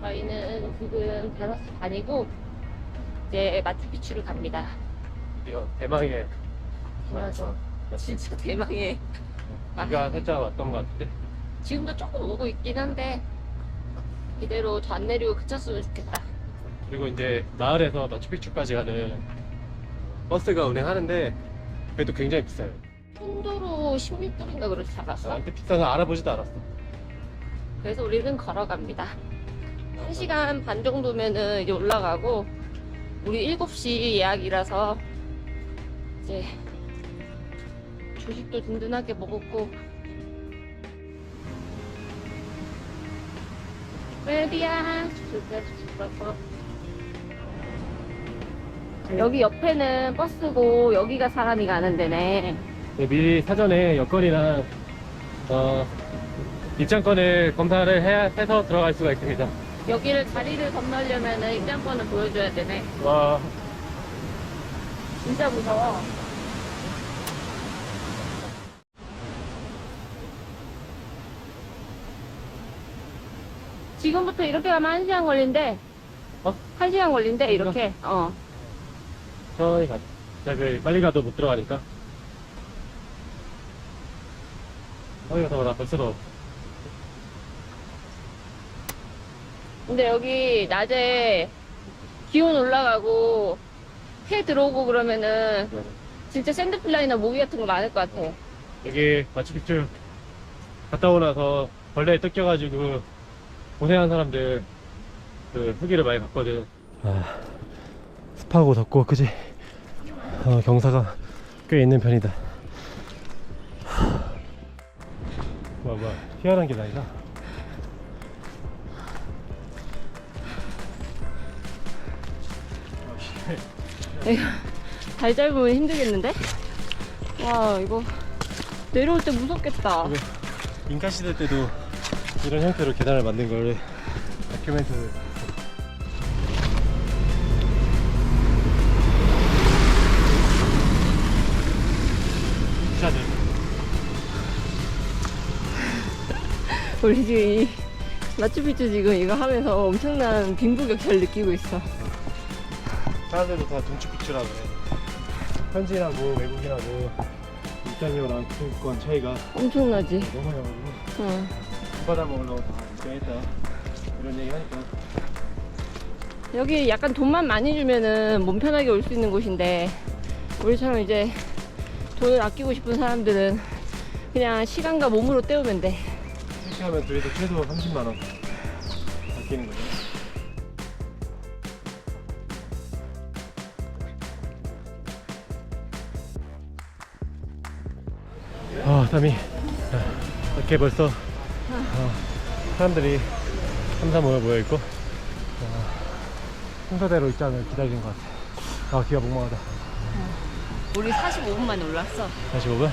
저희는 지금 5시 반이고 이제 마추픽추를 갑니다. 드디어 대망의 맞아. 진짜 대망의. 비가 살짝 왔던 것 같은데. 지금도 조금 오고 있긴 한데 이대로 더 안 내리고 그쳤으면 좋겠다. 그리고 이제 마을에서 마추픽추까지 가는 버스가 운행하는데 그래도 굉장히 비싸요. 편도로 16불인가 그렇게 잡았어. 나한테 비싸서 알아보지도 않았어. 그래서 우리는 걸어갑니다. 1시간 반 정도면은 이제 올라가고 우리 7시 예약이라서 이제 조식도 든든하게 먹었고. 어디야? 여기 옆에는 버스고 여기가 사람이 가는 데네. 네, 미리 사전에 여권이랑 입장권을 검사를 해서 들어갈 수가 있습니다. 여기를 자리를 건너려면 입장권을 보여줘야 되네. 와, 진짜 무서워. 지금부터 이렇게 가면 1시간 걸린대. 어? 1시간 걸린대, 이렇게. 어. 천천히 가. 빨리 가도 못 들어가니까. 어이가 더워, 나 벌써 더워. 근데 여기 낮에 기온 올라가고 해 들어오고 그러면은 진짜 샌드플라이나 모기 같은 거 많을 것 같아. 여기 마추픽추 갔다 오고 나서 벌레에 뜯겨가지고 고생한 사람들 그 후기를 많이 봤거든. 아, 습하고 덥고 그지? 경사가 꽤 있는 편이다. 뭐야 희한한 게 아니라 이거 발 잡으면 힘들겠는데? 와, 이거 내려올 때 무섭겠다. 인카 시대 때도 이런 형태로 계단을 만든 걸 다큐멘터리. 기사들 우리 지금 이 마추픽추 지금 이거 하면서 엄청난 빈부격차를 느끼고 있어. 사람들도 다 동치픽추라고 그래. 현지인하고 외국인하고 입장료랑 입장권 차이가 엄청나지? 너무 나가지고 응. 바다 먹으려고 다 입장했다 이런 얘기 하니까. 여기 약간 돈만 많이 주면은 몸 편하게 올 수 있는 곳인데 우리처럼 이제 돈을 아끼고 싶은 사람들은 그냥 시간과 몸으로 때우면 돼. 이렇게 하면 그래도 최소 30만원 아끼는 거죠. 땀이. 이렇게 벌써 사람들이 3, 4 모여있고 순서대로 입장을 기다리는 것 같아. 귀가 멍멍하다. 우리 45분 만에 올랐어. 45분?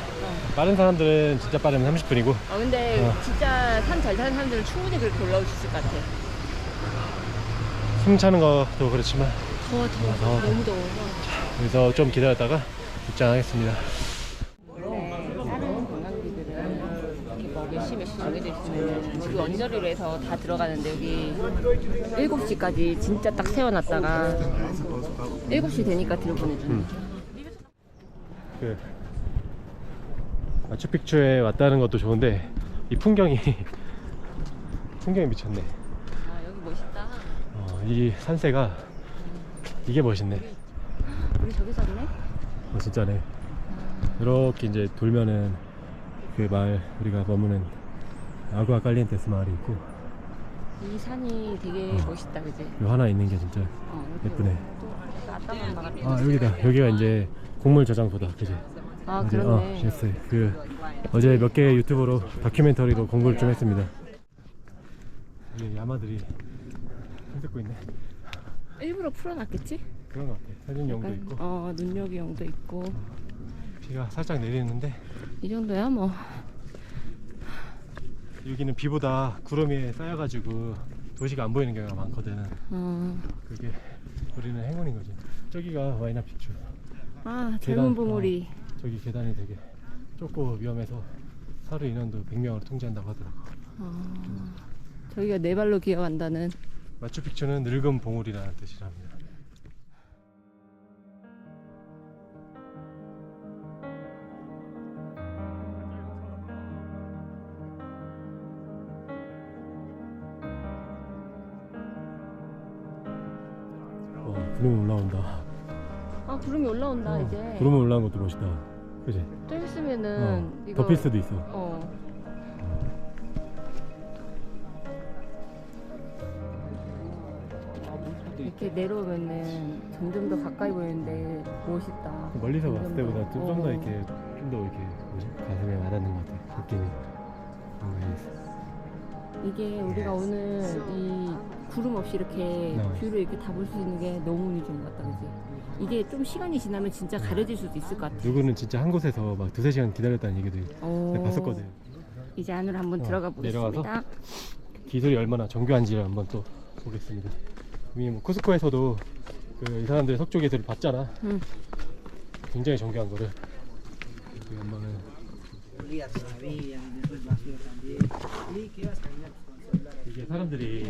빠른 사람들은 진짜 빠르면 30분이고 근데 진짜 산 잘 타는 사람들은 충분히 그렇게 올라올 수 있을 것 같아. 숨 차는 것도 그렇지만 더워. 너무 더워. 그래서 좀 기다렸다가 입장하겠습니다. 다른 관광지들은 이렇게 뭐 몇 시 정해져 있으면 지금 언저리로 해서 다 들어가는데 여기 7시까지 진짜 딱 세워놨다가 7시 되니까 들여보내주는. 그 마추픽추에 왔다는 것도 좋은데 이 풍경이 미쳤네. 여기 멋있다. 이 산세가 이게 멋있네. 우리 저기 샀네? 진짜네. 이렇게 이제 돌면은 그 마을, 우리가 머무는 아구아 칼리엔테스 마을이 있고, 이 산이 되게 멋있다, 그지? 요 하나 있는 게 진짜 이렇게 예쁘네. 또 아따맘마 같은. 여기다. 여기가 이제 곡물 저장소다, 그지? 어제, 그렇네. 됐어요. 어제 몇 개 유튜브로 다큐멘터리로 공부를 좀 했습니다. 여기 야마들이 손 뜯고 있네. 일부러 풀어놨겠지? 그런 것 같아. 사진용도 있고. 눈여기용도 있고. 비가 살짝 내리는데 이 정도야 뭐. 여기는 비보다 구름 위에 쌓여가지고 도시가 안 보이는 경우가 많거든. 그게 우리는 행운인 거지. 저기가 와이나픽추. 젊은 봉우리. 저기 계단이 되게 좁고 위험해서 하루 인원도 100명을 통제한다고 하더라고. 저기가 네 발로 기어간다는. 마추픽추는 늙은 봉우리라는 뜻이랍니다. 와, 구름이 올라온다. 아 구름이 올라온다 이제. 구름이 올라온 것도 멋있다. 그지? 좀 있으면은 이거 덮일 수도 있어. 이렇게 내려오면은 점점 더 가까이 보이는데 멋있다. 멀리서 점점 봤을 때보다 더. 좀 더 이렇게 좀 더 이렇게 뭐지? 가슴에 와닿는 것 같아. 느낌이. 이게 우리가 오늘 이 구름 없이 이렇게 뷰를 이렇게 다 볼 수 있는 게 너무 운이 좋은 것 같다, 그지? 이게 좀 시간이 지나면 진짜 가려질 수도 있을 것 같아. 누구는 진짜 한 곳에서 막 2-3시간 기다렸다는 얘기도 내가 봤었거든. 이제 안으로 한번 들어가 보겠습니다. 내려가서 기술이 얼마나 정교한지를 한번 또 보겠습니다. 이미 뭐 쿠스코에서도 이 사람들의 석조 기술을 봤잖아. 굉장히 정교한 거를. 여기 한번은 이게 사람들이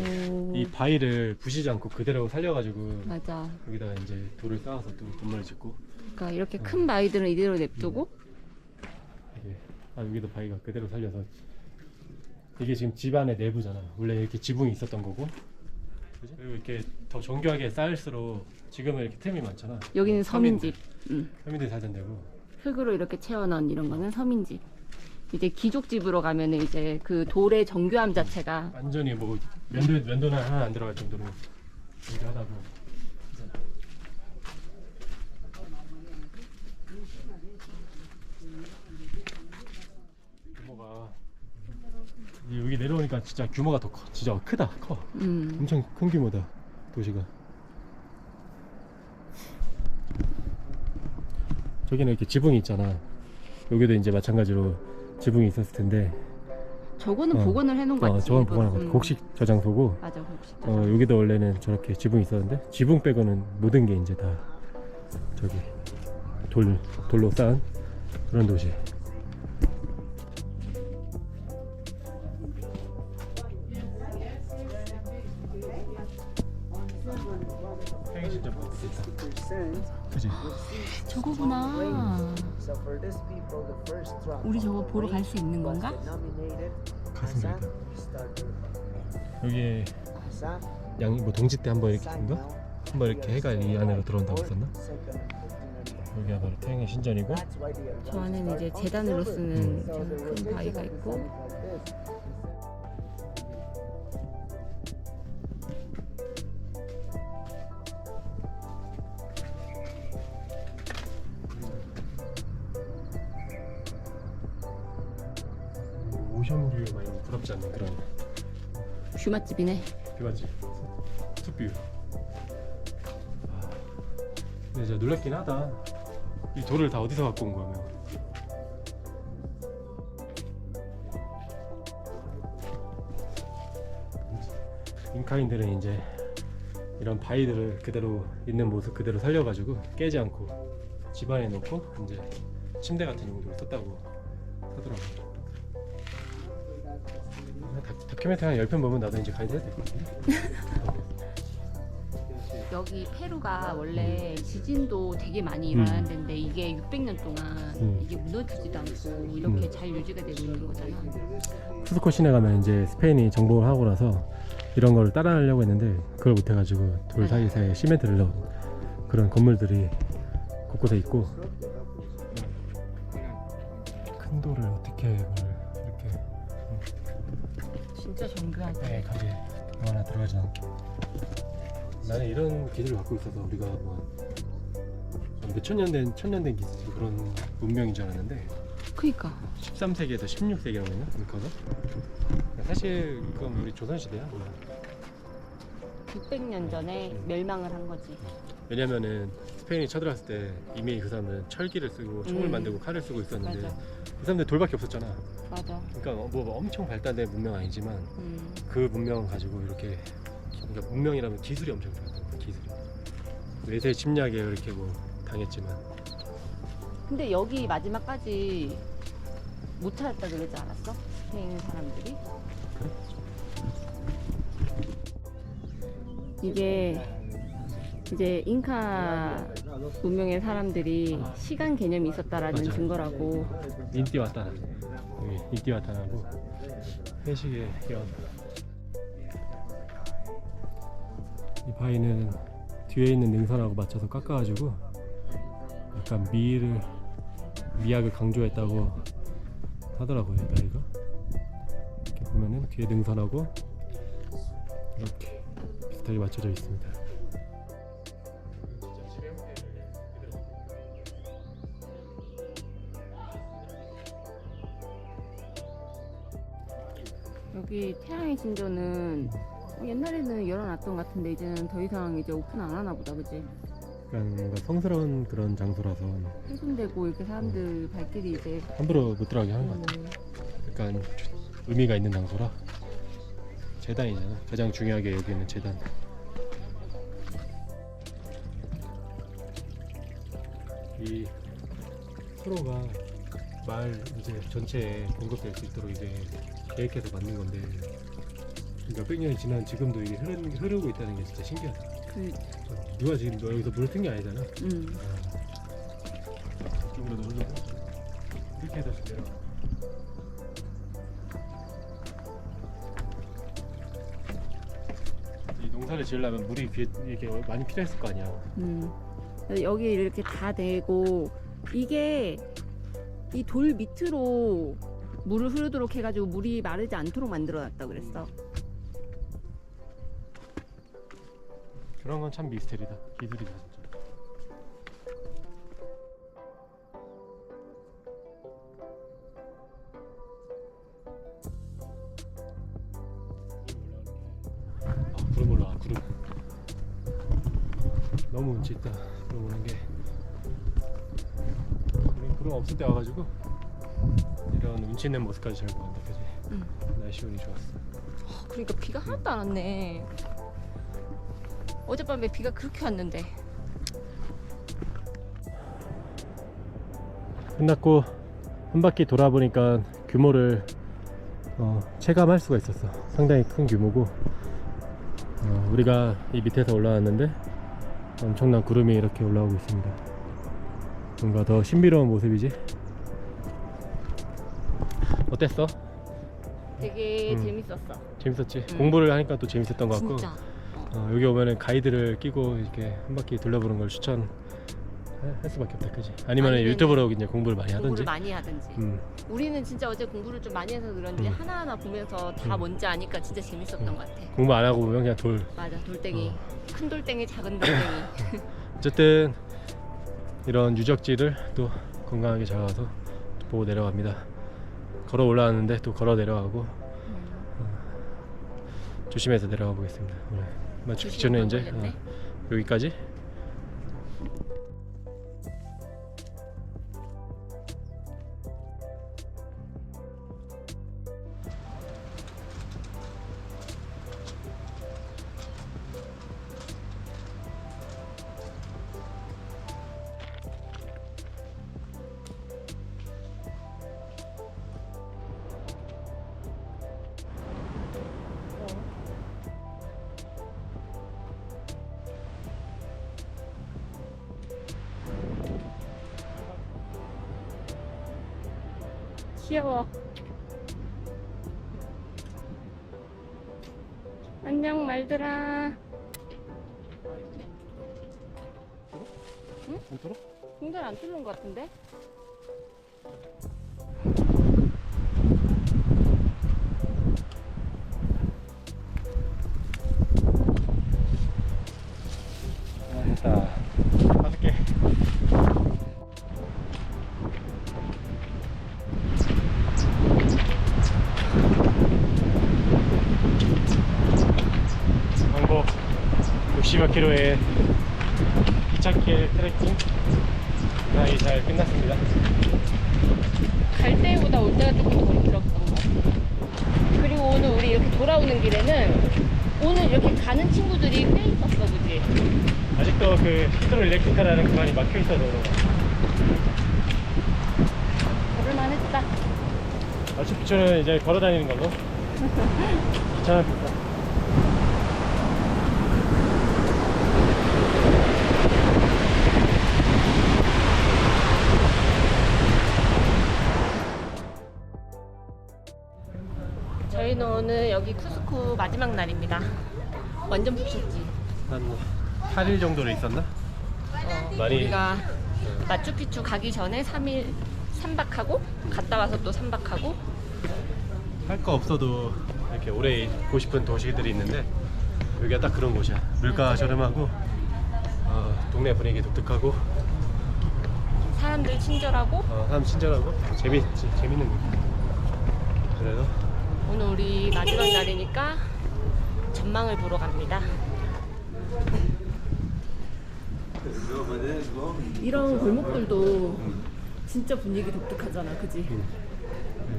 이 바위를 부시지 않고 그대로 살려가지고 맞아. 여기다가 이제 돌을 쌓아서 또 건물을 짓고. 그러니까 이렇게 큰 바위들은 이대로 냅두고 이게 여기도 바위가 그대로 살려서 이게 지금 집안의 내부잖아. 원래 이렇게 지붕이 있었던 거고. 그치? 그리고 이렇게 더 정교하게 쌓을수록 지금은 이렇게 틈이 많잖아. 여기는 서민집. 서민들이 살던 데고. 흙으로 이렇게 채워넣은 이런 거는 서민집. 이제 귀족집으로 가면은 이제 그 돌의 정교함 자체가 완전히 뭐 면도는 하나 안 들어갈 정도로 정교하다고. 규모가 여기 내려오니까 진짜 규모가 더 커. 진짜 크다. 커. 엄청 큰 규모다. 도시가. 저기는 이렇게 지붕이 있잖아. 여기도 이제 마찬가지로 지붕이 있었을 텐데. 저거는 복원을 해놓은 거 같지. 저건 복원한 거. 곡식 저장소고. 맞아, 곡식 저장소. 여기도 원래는 저렇게 지붕이 있었는데 지붕 빼고는 모든 게 이제 다 저기 돌로 쌓은 그런 도시. 진짜 멋있다. 그치? 저거구나. 우리 저거 보러 갈 수 있는 건가? 가슴이다. 여기에 뭐 동지 때 한번 이렇게 된가? 한번 이렇게 해가 이 안으로 들어온다고 했었나? 여기가 바로 태양의 신전이고. 저 안에는 이제 재단으로 쓰는 큰 바위가 있고. 오션뷰 많이 부럽지 않는 그런 뷰 맛집이네. 뷰 맞지? 숲뷰. 근데 진짜 놀랍긴 하다. 이 돌을 다 어디서 갖고 온 거야? 인카인들은 이제 이런 바위들을 그대로 있는 모습 그대로 살려가지고 깨지 않고 집안에 놓고 이제 침대 같은 용도로 썼다고 하더라고요. 다큐멘터리 한 10편 보면 나도 이제 가이드 해야 될 것 같은데. 여기 페루가 원래 지진도 되게 많이 일어나는 데인데 이게 600년 동안 이게 무너지지도 않고 이렇게 잘 유지가 되고 있는 거잖아. 쿠스코 시내 가면 이제 스페인이 정복을 하고 나서 이런 걸 따라하려고 했는데 그걸 못해가지고 돌 사이사이에 시멘트를 넣은 그런 건물들이 곳곳에 있고. 큰 돌을 어떻게 이렇게 진짜 정교하다. 네, 가게 하나 들어가지 않게. 나는 이런 기술을 갖고 있어서 우리가 뭐 몇천 년 된 기술 그런 문명인 줄 알았는데. 그니까 13세기에서 16세기라고 했나? 그러니까 사실 이건 우리 조선시대야. 600년 전에 멸망을 한 거지. 왜냐면은 스페인이 쳐들어왔을 때 이미 그 사람들은 철기를 쓰고 총을 만들고 칼을 쓰고 있었는데 맞아. 그 사람들 돌밖에 없었잖아. 맞아. 그러니까 뭐 엄청 발달된 문명 아니지만 그 문명을 가지고 이렇게, 그러니까 문명이라면 기술이 엄청 좋았던 기술이. 외세 침략에 이렇게 뭐 당했지만. 근데 여기 마지막까지 못 찾았다 그러지 않았어? 스페인 사람들이? 그래? 이게 이제 잉카 문명의 사람들이 시간 개념이 있었다라는 맞아. 증거라고. 인티와타나, 여기 인티와타나고 회식의 연. 이 바위는 뒤에 있는 능선하고 맞춰서 깎아가지고 약간 미학을 강조했다고 하더라고요. 나이가 이렇게 보면은 뒤에 능선하고 이렇게 비슷하게 맞춰져 있습니다. 여기 태양의 진저는 옛날에는 열어놨던 것 같은데 이제는 더 이상 이제 오픈 안 하나 보다, 그치? 약간 뭔가 성스러운 그런 장소라서 훼손되고 이렇게 사람들 발길이 이제 함부로 못 들어가게 하는 것 같아요. 약간 의미가 있는 장소라. 재단이잖아. 가장 중요하게 여기는 재단. 이 서로가 마을 이제 전체에 공급될 수 있도록 이제 계획해서 만든 건데 몇백 년이 지난 지금도 이게 흐르고 있다는 게 진짜 신기하다. 누가 지금 너 여기서 물 튼 게 아니잖아. 이쪽으로도 흘러고 이렇게 해서 내려. 이 농사를 지으려면 물이 이렇게 많이 필요했을 거 아니야. 여기 이렇게 다 대고 이게 이 돌 밑으로 물을 흐르도록 해가지고 물이 마르지 않도록 만들어놨다 그랬어. 그런 건 참 미스테리다. 기술이다 진짜. 구름 올라와. 구름. 너무 운치 있다. 구름 오는 게. 우린 구름 없을 때 와가지고 이런 운치 있는 모습까지 잘 보인다. 그지? 날씨 운이 좋았어. 그러니까 비가 하나도 안 왔네. 어젯밤에 비가 그렇게 왔는데. 끝났고 한 바퀴 돌아보니까 규모를 체감할 수가 있었어. 상당히 큰 규모고 우리가 이 밑에서 올라왔는데 엄청난 구름이 이렇게 올라오고 있습니다. 뭔가 더 신비로운 모습이지. 어땠어? 되게 재밌었어. 재밌었지? 공부를 하니까 또 재밌었던 것 같고 진짜. 여기 오면은 가이드를 끼고 이렇게 한 바퀴 돌려보는 걸 추천할 수밖에 없다. 그지? 아니면 아니면은 유튜브로 이제 공부를 많이 하든지. 공부를 많이 하든지. 우리는 진짜 어제 공부를 좀 많이 해서 그런지 하나하나 보면서 다 뭔지 아니까 진짜 재밌었던 것 같아. 공부 안 하고 보면 그냥 돌. 맞아, 돌덩이. 큰 돌덩이, 작은 돌덩이. 어쨌든 이런 유적지를 또 건강하게 잘 가서 보고 내려갑니다. 걸어 올라왔는데 또 걸어 내려가고 조심해서 내려가 보겠습니다. 오늘 마치 직전에 이제 여기까지. 귀여워. 안녕 말들아. 응? 안 뚫어? 공전 안 뚫는 것 같은데? 됐다. 5개. 왕복 60여 킬로의 기찻길 트레킹 무사히 잘 끝났습니다. 갈 때보다 올 때가 조금 덜 길었던 것 같아. 그리고 오늘 우리 이렇게 돌아오는 길에는 오늘 이렇게 가는 친구들이 꽤 있었어, 그지? 아직도 그 히드로 일렉트리카라는 구간이 막혀 있어서 걸을만 했다. 마추픽추는 이제 걸어 다니는 걸로. 귀찮았다. 여기 쿠스코 마지막 날입니다. 완전 푹 쉬었지. 한 8일 정도로 있었나? 많이- 우리가 마추픽추 가기 전에 3일 3박하고 갔다 와서 또 3박하고. 할 거 없어도 이렇게 오래 있고 싶은 도시들이 있는데 여기가 딱 그런 곳이야. 물가 저렴하고 동네 분위기 독특하고 사람들 친절하고. 사람 친절하고 재밌는 곳. 그래서 오늘 우리 마지막 날이니까 전망을 보러 갑니다. 이런 골목들도 진짜 분위기 독특하잖아, 그지?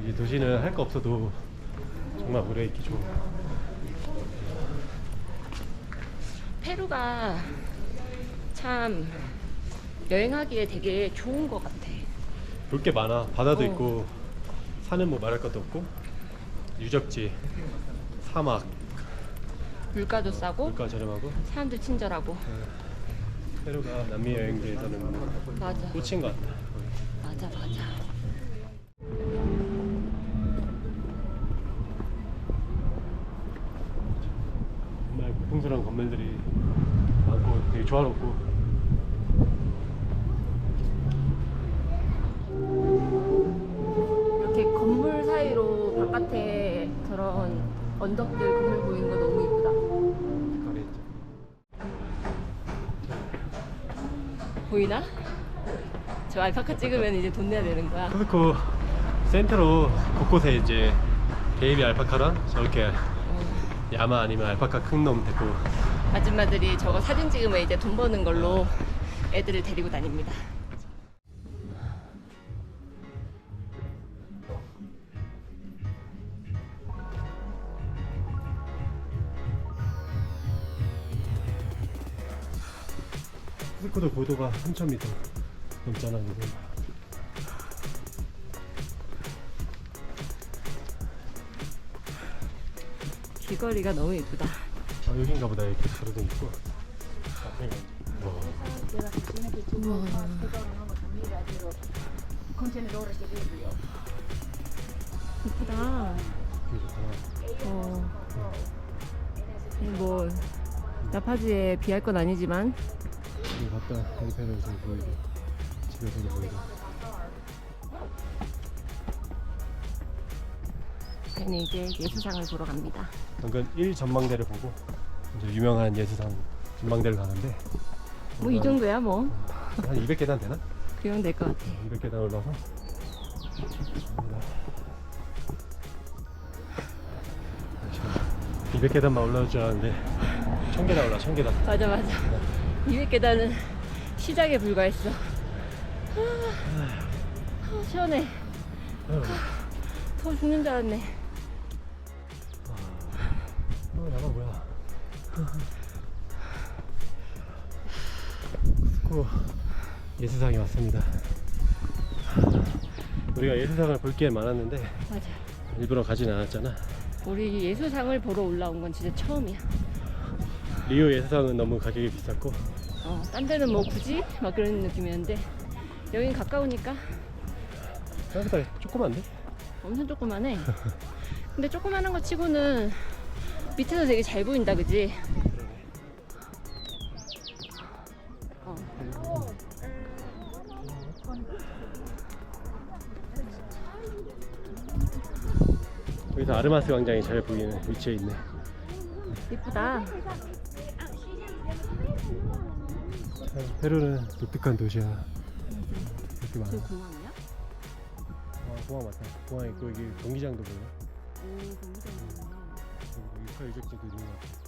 이 도시는 할 거 없어도 정말 오래 있기 좋은. 페루가 참 여행하기에 되게 좋은 것 같아. 볼 게 많아. 바다도 어. 있고 산은 뭐 말할 것도 없고 유적지, 사막, 물가도 싸고 물가 저렴하고. 사람들 친절하고. 페루가 남미 여행지에서는 맞아 꽂힌 것 같다. 맞아. 정말 고풍스러운 건물들이 많고 되게 조화롭고. 이렇게 건물 사이로 바깥에 저런 언덕들 건물 보이는 거 너무 이쁘다. 보이나? 저 알파카 찍으면 이제 돈 내야 되는 거야. 쿠스코 센터로 곳곳에 이제 베이비 알파카랑 저렇게 야마 아니면 알파카 큰 놈 데리고. 아줌마들이 저거 사진 찍으면 이제 돈 버는 걸로 애들을 데리고 다닙니다. 쿠스코도 고도가 3,000m 넘잖아 지금. 길거리가 너무 이쁘다. 여긴가 보다. 이렇게 가로등 있고. 이쁘다. 뭐 라파즈에 비할 건 아니지만 여기 갔다 헬리페르에서 보이고 집에서도 보이고. 저희는 이제 예수상을 보러 갑니다. 방금 1전망대를 보고 이제 유명한 예수상 전망대를 가는데 뭐 이 정도야 뭐. 한 200계단 되나? 그러면 될 것 같아. 200계단 올라서 200계단만 올라올 줄 알았는데 1000계단 올라. 1000계단. 맞아. 200계단은 시작에 불과했어. 시원해. 더워 죽는 줄 알았네. 야가 뭐야. 쿠스코 예수상에 왔습니다. 우리가 예수상을 볼 게 많았는데 맞아. 일부러 가진 않았잖아. 우리 예수상을 보러 올라온 건 진짜 처음이야. 리오 예수상은 너무 가격이 비쌌고 딴 데는 뭐 굳이 막 그런 느낌이었는데 여긴 가까우니까 생각보다 조그만데? 엄청 조그만해. 근데 조그만한 거 치고는 밑에서 되게 잘 보인다, 그지? 여기서 아르마스 광장이 잘 보이는 위치에 있네. 이쁘다. 참 페루는 독특한 도시야. 이렇게 많아. 저 공항이야? 공항 맞다. 공항 있고 여기 경기장도 보여. 오, 경기장이구나. 여기 육하 유적지도 있는 것 같아.